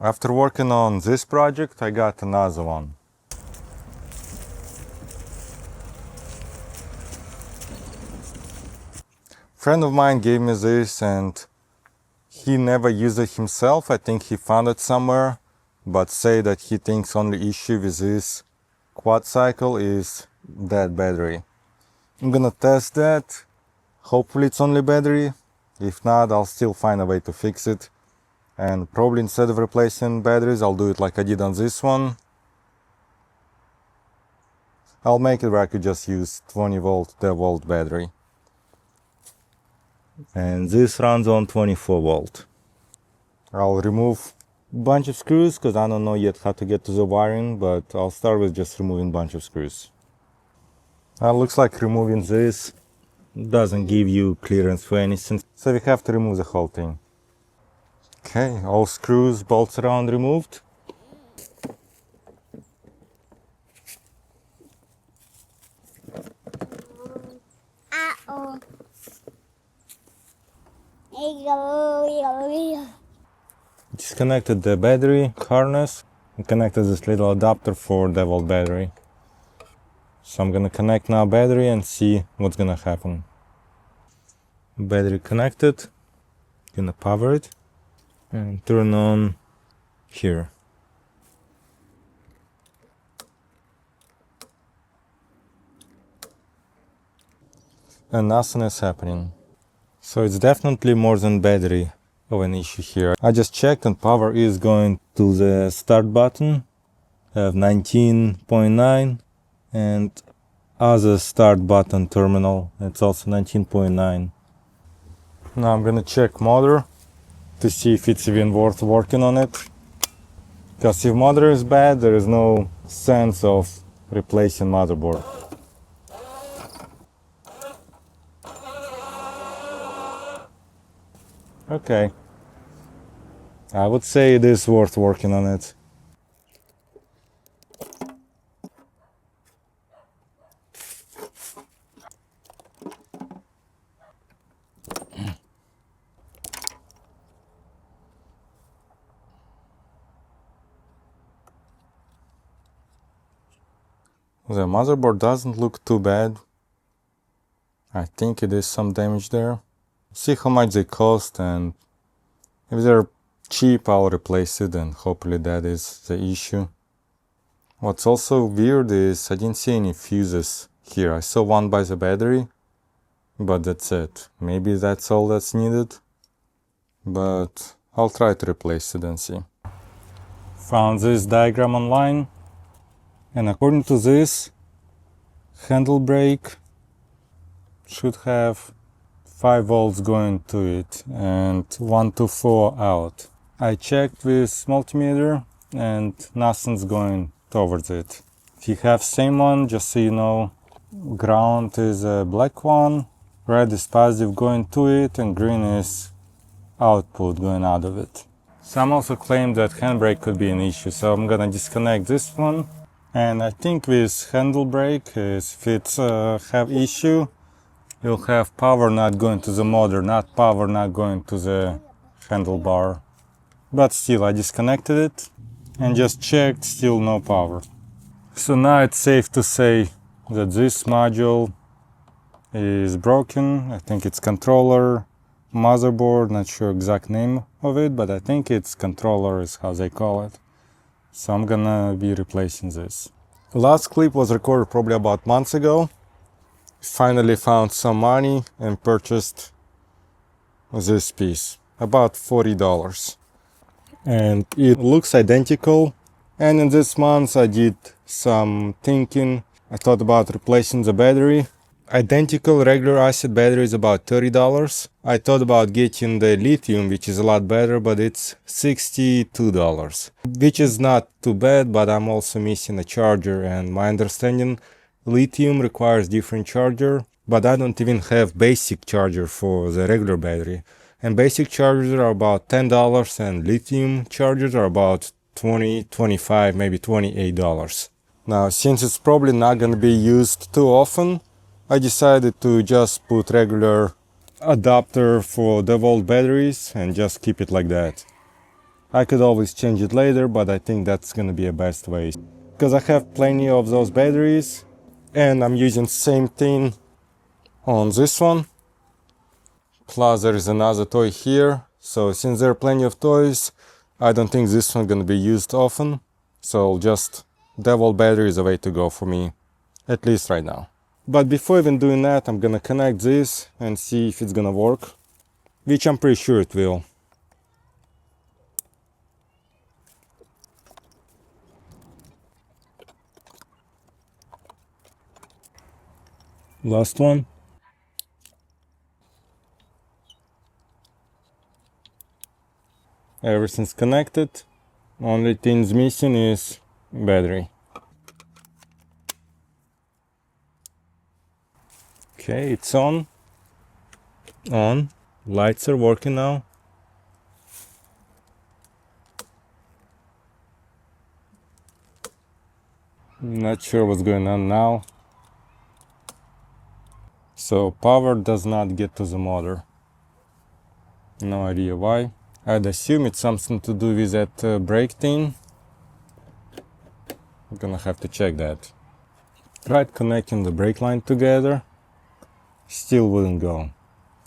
After working on this project, I got another one. Friend of mine gave me this and he never used it himself. I think he found it somewhere, but say that he thinks only issue with this quad cycle is that battery. I'm gonna test that. Hopefully it's only battery. If not, I'll still find a way to fix it. And probably instead of replacing batteries, I'll do it like I did on this one. I'll make it where I could just use 20 volt DeWalt battery. And this runs on 24 volt. I'll remove a bunch of screws because I don't know yet how to get to the wiring, but I'll start with just removing a bunch of screws. Looks like removing this doesn't give you clearance for anything, so we have to remove the whole thing. Okay, all screws, bolts around removed. Disconnected the battery harness and connected this little adapter for DeWalt battery. So I'm gonna connect now battery and see what's gonna happen. Battery connected. Gonna power it and turn on here. And nothing is happening. So it's definitely more than battery of an issue here. I just checked and power is going to the start button of 19.9 and other start button terminal, it's also 19.9. Now I'm gonna check motor to see if it's even worth working on it. Because if motor is bad, there is no sense of replacing motherboard. Okay. I would say it is worth working on it. The motherboard doesn't look too bad. I think it is some damage there. See how much they cost, and if they're cheap, I'll replace it, and hopefully that is the issue. What's also weird is I didn't see any fuses here. I saw one by the battery, but that's it. Maybe that's all that's needed, but I'll try to replace it and see. Found this diagram online, and according to this, handle brake should have 5 volts going to it and 1 to 4 out. I checked with multimeter and nothing's going towards it. If you have same one, just so you know, ground is a black one, red is positive going to it, and green is output going out of it. Some also claim that handbrake could be an issue, so I'm gonna disconnect this one. And I think with handle brake, if it's have issue, you'll have power not going to the motor, not power not going to the handlebar. But still, I disconnected it and just checked, still no power. So now it's safe to say that this module is broken. I think it's controller, motherboard, not sure exact name of it, but I think it's controller is how they call it. So I'm gonna be replacing this. Last clip was recorded probably about months ago. Finally found some money and purchased this piece, about $40. And it looks identical. And in this month I did some thinking. I thought about replacing the battery. Identical regular acid battery is about $30. I thought about getting the lithium, which is a lot better, but it's $62, which is not too bad, but I'm also missing a charger, and my understanding lithium requires different charger, but I don't even have basic charger for the regular battery. And basic chargers are about $10 and lithium chargers are about $20, $25, maybe $28. Now, since it's probably not going to be used too often, I decided to just put regular adapter for DeWalt batteries and just keep it like that. I could always change it later, but I think that's gonna be a best way. Because I have plenty of those batteries, and I'm using same thing on this one. Plus there is another toy here, so since there are plenty of toys, I don't think this one gonna be used often. So just DeWalt battery is the way to go for me, at least right now. But before even doing that, I'm gonna connect this and see if it's gonna work, which I'm pretty sure it will. Last one. Everything's connected. Only thing's missing is battery. Okay, it's on. On. Lights are working now. Not sure what's going on now. So power does not get to the motor. No idea why. I'd assume it's something to do with that brake thing. I'm gonna have to check that. Tried connecting the brake line together. Still wouldn't go.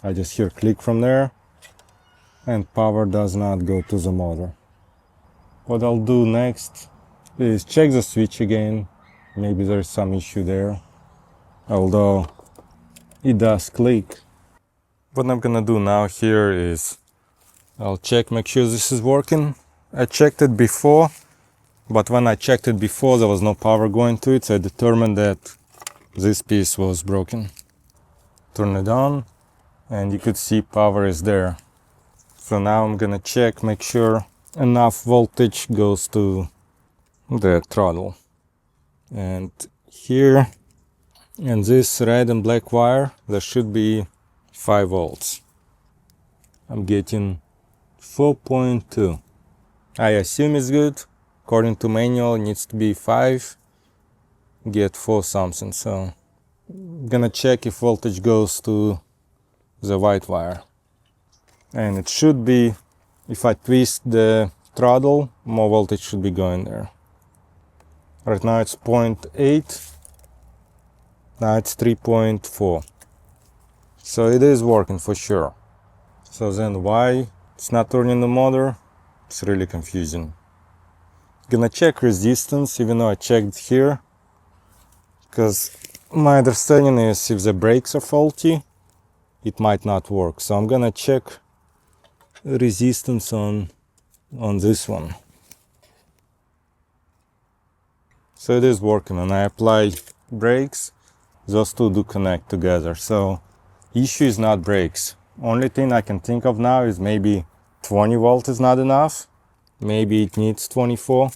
I just hear click from there. And power does not go to the motor. What I'll do next is check the switch again. Maybe there's some issue there. Although it does click. What I'm gonna do now here is I'll check, make sure this is working. I checked it before, but when I checked it before there was no power going to it, so I determined that this piece was broken. Turn it on and you could see power is there. So now I'm gonna check, make sure enough voltage goes to the throttle. And here, in this red and black wire, there should be 5 volts. I'm getting 4.2. I assume it's good. According to manual, it needs to be 5. Get 4 something. So I'm gonna check if voltage goes to the white wire. And it should be, if I twist the throttle, more voltage should be going there. Right now it's 0.8. Now it's 3.4. So it is working for sure. So then why it's not turning the motor? It's really confusing. Gonna check resistance, even though I checked here. Because my understanding is if the brakes are faulty, it might not work. So I'm gonna check resistance on this one. So it is working, and I apply brakes. Those two do connect together. So issue is not brakes. Only thing I can think of now is maybe 20 volt is not enough. Maybe it needs 24.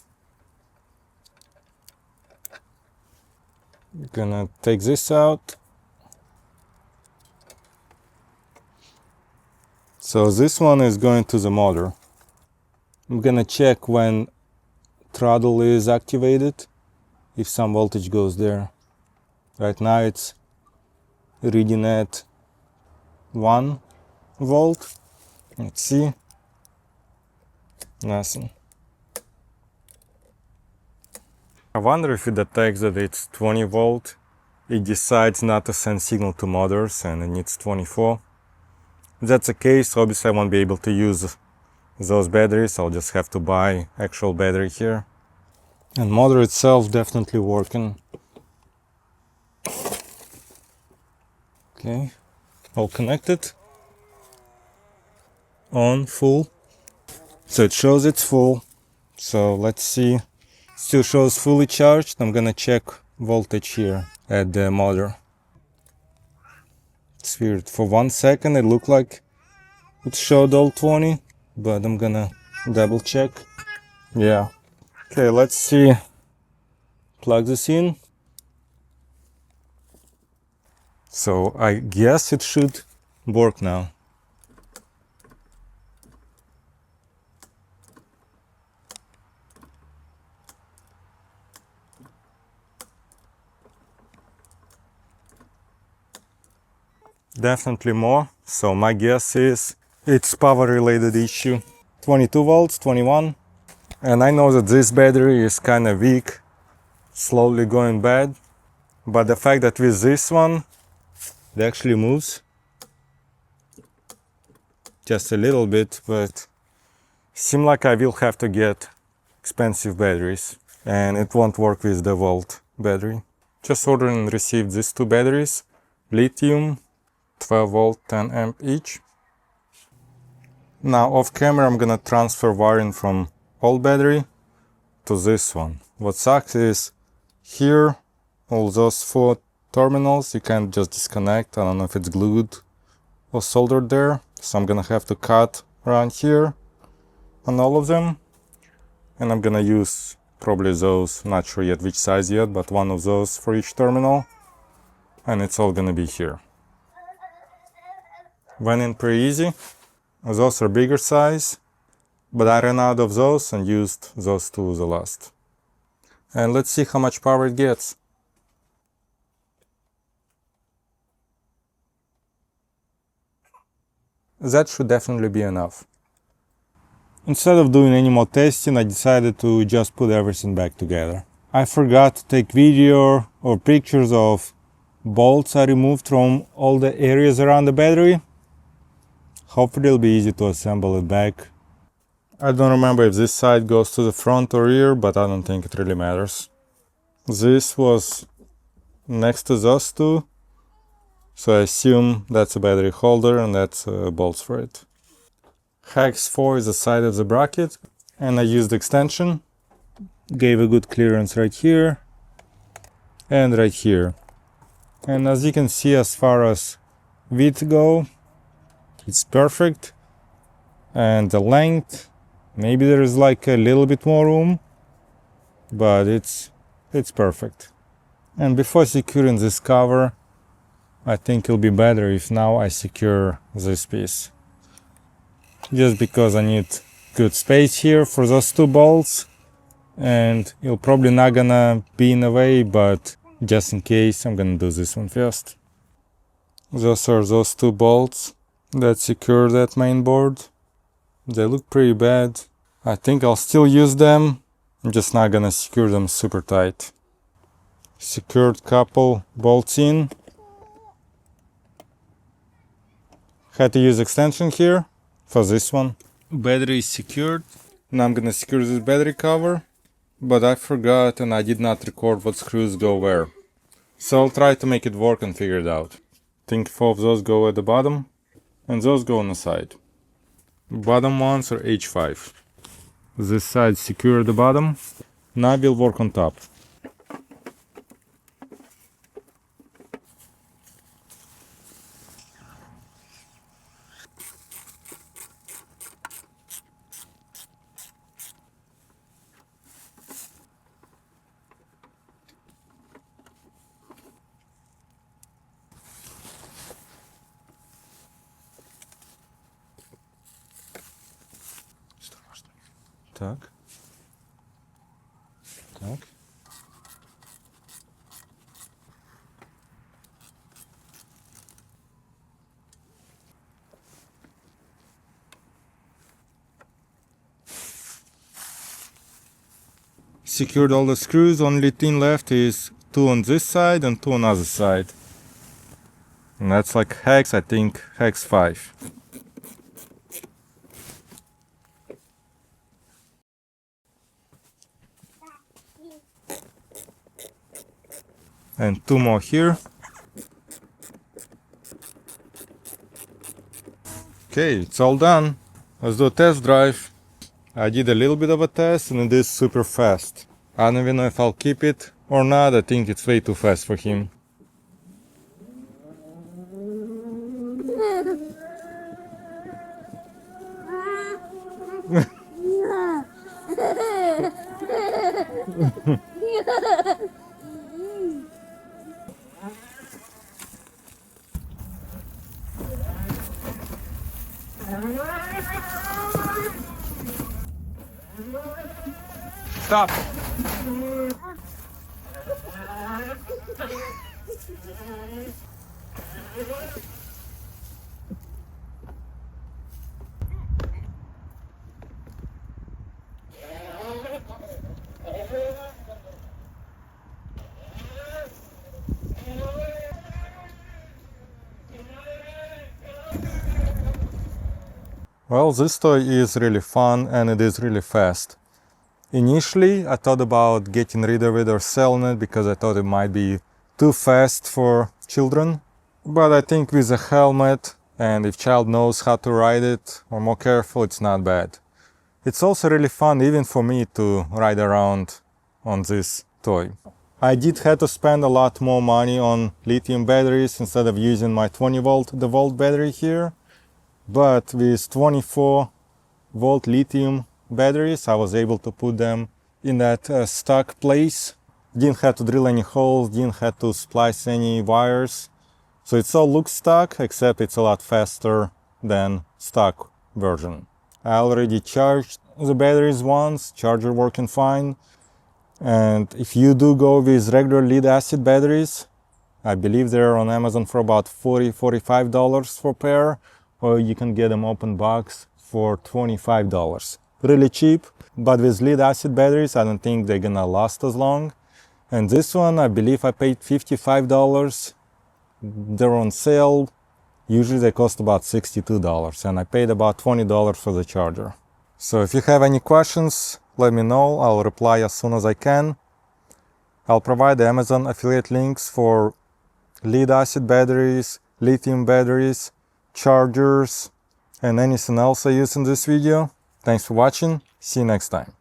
Gonna take this out. So this one is going to the motor. I'm gonna check when throttle is activated, if some voltage goes there. Right now it's reading at 1 volt. Let's see. Nothing. I wonder if it detects that it's 20 volt, it decides not to send signal to motors and it needs 24. If that's the case, obviously I won't be able to use those batteries. I'll just have to buy actual battery here. And motor itself definitely working. Okay, all connected. On, full. So it shows it's full. So let's see. Still shows fully charged. I'm gonna check voltage here at the motor. It's weird. For 1 second it looked like it showed all 20, but I'm gonna double check. Yeah. Okay, let's see. Plug this in. So I guess it should work now. Definitely more. So my guess is it's power related issue. 22 volts, 21. And I know that this battery is kind of weak, slowly going bad. But the fact that with this one, it actually moves just a little bit, but seems like I will have to get expensive batteries and it won't work with the DeWalt battery. Just ordered and received these two batteries, lithium, 12 volt, 10 amp each. Now off camera I'm gonna transfer wiring from old battery to this one. What sucks is here, all those 4 terminals you can't just disconnect. I don't know if it's glued or soldered there, so I'm gonna have to cut around here on all of them, and I'm gonna use probably those, not sure yet which size yet, but one of those for each terminal, and it's all gonna be here. Went in pretty easy. Those are bigger size, but I ran out of those and used those two the last. And let's see how much power it gets. That should definitely be enough. Instead of doing any more testing, I decided to just put everything back together. I forgot to take video or pictures of bolts I removed from all the areas around the battery. Hopefully it'll be easy to assemble it back. I don't remember if this side goes to the front or rear, but I don't think it really matters. This was next to those two, so I assume that's a battery holder and that's bolts for it. Hex 4 is the side of the bracket, and I used extension. Gave a good clearance right here and right here. And as you can see, as far as width go, it's perfect. And the length, maybe there is like a little bit more room, but it's perfect. And before securing this cover, I think it'll be better if now I secure this piece. Just because I need good space here for those 2 bolts, and it'll probably not gonna be in the way, but just in case I'm gonna do this one first. Those are those 2 bolts that secure that main board. They look pretty bad. I think I'll still use them. I'm just not gonna secure them super tight. Secured couple bolts in. Had to use extension here for this one. Battery is secured. Now I'm gonna secure this battery cover, but I forgot and I did not record what screws go where. So I'll try to make it work and figure it out. I think 4 of those go at the bottom and those go on the side. Bottom ones are H5. This side secure at the bottom. Now we'll work on top. Tak. Tak. Secured all the screws, only thing left is 2 on this side and 2 on the other side. And that's like hex, I think hex 5. And 2 more here. Okay, it's all done. Let's do a test drive. I did a little bit of a test and it is super fast. I don't even know if I'll keep it or not. I think it's way too fast for him. Stop. Well, this toy is really fun and it is really fast. Initially, I thought about getting rid of it or selling it because I thought it might be too fast for children. But I think with a helmet, and if child knows how to ride it or more careful, it's not bad. It's also really fun even for me to ride around on this toy. I did have to spend a lot more money on lithium batteries instead of using my 20-volt DeWalt battery here. But with 24-volt lithium batteries, I was able to put them in that stuck place. Didn't have to drill any holes, didn't have to splice any wires. So it all looks stuck, except it's a lot faster than stock version. I already charged the batteries once, charger working fine. And if you do go with regular lead acid batteries, I believe they're on Amazon for about $40–45 for pair, or you can get them open box for $25. Really cheap, but with lead acid batteries, I don't think they're gonna last as long. And this one, I believe I paid $55. They're on sale. Usually they cost about $62, and I paid about $20 for the charger. So if you have any questions, let me know. I'll reply as soon as I can. I'll provide the Amazon affiliate links for lead acid batteries, lithium batteries, chargers, and anything else I use in this video. Thanks for watching. See you next time.